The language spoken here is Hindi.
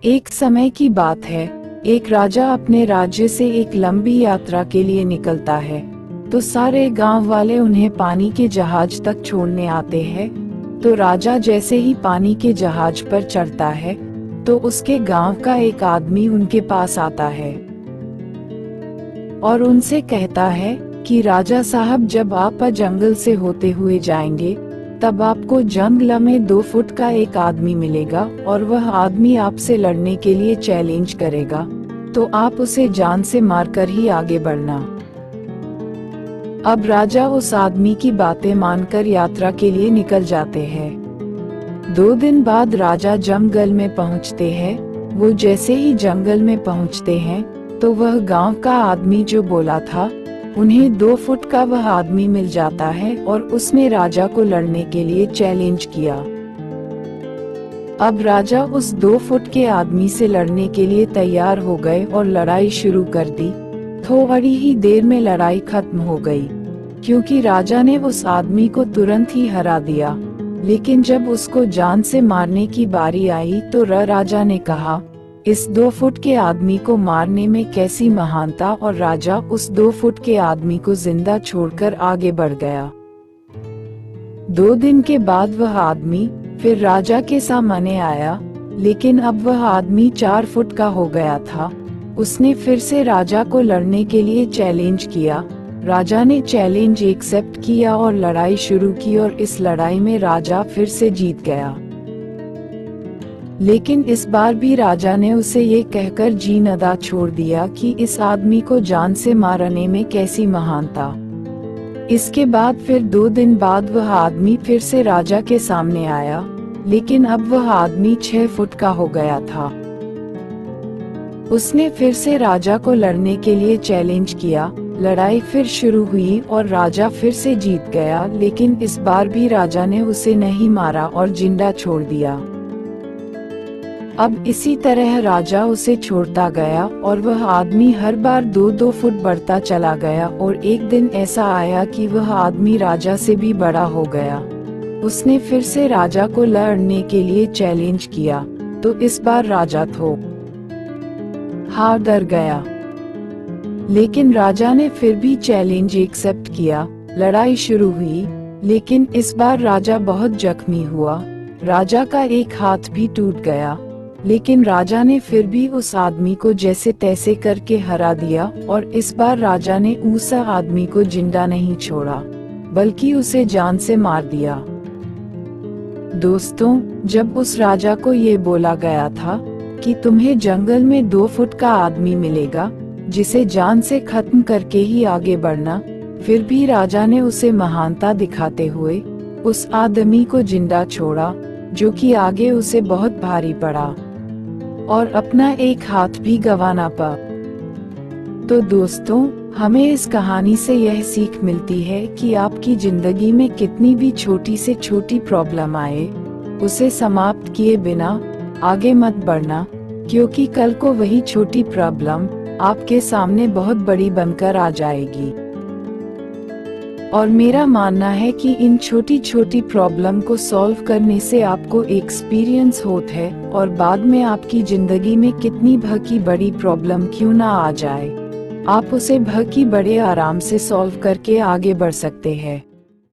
एक समय की बात है, एक राजा अपने राज्य से एक लंबी यात्रा के लिए निकलता है, तो सारे गांव वाले उन्हें पानी के जहाज तक छोड़ने आते हैं। तो राजा जैसे ही पानी के जहाज पर चढ़ता है, तो उसके गांव का एक आदमी उनके पास आता है और उनसे कहता है कि राजा साहब, जब आप जंगल से होते हुए जाएंगे, तब आपको जंगल में 2 फुट का एक आदमी मिलेगा और वह आदमी आपसे लड़ने के लिए चैलेंज करेगा, तो आप उसे जान से मारकर ही आगे बढ़ना। अब राजा उस आदमी की बातें मानकर यात्रा के लिए निकल जाते हैं। 2 दिन बाद राजा जंगल में पहुंचते हैं। वो जैसे ही जंगल में पहुंचते हैं, तो वह गांव का आदमी जो बोला था, उन्हें 2 फुट का वह आदमी मिल जाता है और उसने राजा को लड़ने के लिए चैलेंज किया। अब राजा उस 2 फुट के आदमी से लड़ने के लिए तैयार हो गए और लड़ाई शुरू कर दी। थोड़ी ही देर में लड़ाई खत्म हो गई, क्योंकि राजा ने उस आदमी को तुरंत ही हरा दिया। लेकिन जब उसको जान से मारने की बारी आई, तो राजा ने कहा, इस 2 फुट के आदमी को मारने में कैसी महानता, और राजा उस 2 फुट के आदमी को जिंदा छोड़कर आगे बढ़ गया। 2 दिन के बाद वह आदमी फिर राजा के सामने आया, लेकिन अब वह आदमी 4 फुट का हो गया था। उसने फिर से राजा को लड़ने के लिए चैलेंज किया। राजा ने चैलेंज एक्सेप्ट किया और लड़ाई शुरू की, और इस लड़ाई में राजा फिर से जीत गया। लेकिन इस बार भी राजा ने उसे ये कहकर जीना छोड़ दिया कि इस आदमी को जान से मारने में कैसी महानता। इसके बाद फिर 2 दिन बाद वह आदमी फिर से राजा के सामने आया, लेकिन अब वह आदमी 6 फुट का हो गया था। उसने फिर से राजा को लड़ने के लिए चैलेंज किया। लड़ाई फिर शुरू हुई और राजा फिर से जीत गया, लेकिन इस बार भी राजा ने उसे नहीं मारा और जिंदा छोड़ दिया। अब इसी तरह राजा उसे छोड़ता गया और वह आदमी हर बार 2-2 फुट बढ़ता चला गया, और एक दिन ऐसा आया कि वह आदमी राजा से भी बड़ा हो गया। उसने फिर से राजा को लड़ने के लिए चैलेंज किया, तो इस बार राजा हार डर गया। लेकिन राजा ने फिर भी चैलेंज एक्सेप्ट किया। लड़ाई शुरू हुई, लेकिन इस बार राजा बहुत जख्मी हुआ। राजा का एक हाथ भी टूट गया, लेकिन राजा ने फिर भी उस आदमी को जैसे तैसे करके हरा दिया, और इस बार राजा ने उस आदमी को जिंदा नहीं छोड़ा, बल्कि उसे जान से मार दिया। दोस्तों, जब उस राजा को ये बोला गया था कि तुम्हें जंगल में 2 फुट का आदमी मिलेगा, जिसे जान से खत्म करके ही आगे बढ़ना, फिर भी राजा ने उसे महानता दिखाते हुए उस आदमी को जिंदा छोड़ा, जो कि आगे उसे बहुत भारी पड़ा और अपना एक हाथ भी गंवाना पड़ा। तो दोस्तों, हमें इस कहानी से यह सीख मिलती है कि आपकी जिंदगी में कितनी भी छोटी से छोटी प्रॉब्लम आए, उसे समाप्त किए बिना आगे मत बढ़ना, क्योंकि कल को वही छोटी प्रॉब्लम आपके सामने बहुत बड़ी बनकर आ जाएगी। और मेरा मानना है कि इन छोटी छोटी प्रॉब्लम को सॉल्व करने से आपको एक्सपीरियंस होता है, और बाद में आपकी जिंदगी में कितनी भी बड़ी प्रॉब्लम क्यों ना आ जाए, आप उसे बड़े आराम से सॉल्व करके आगे बढ़ सकते हैं।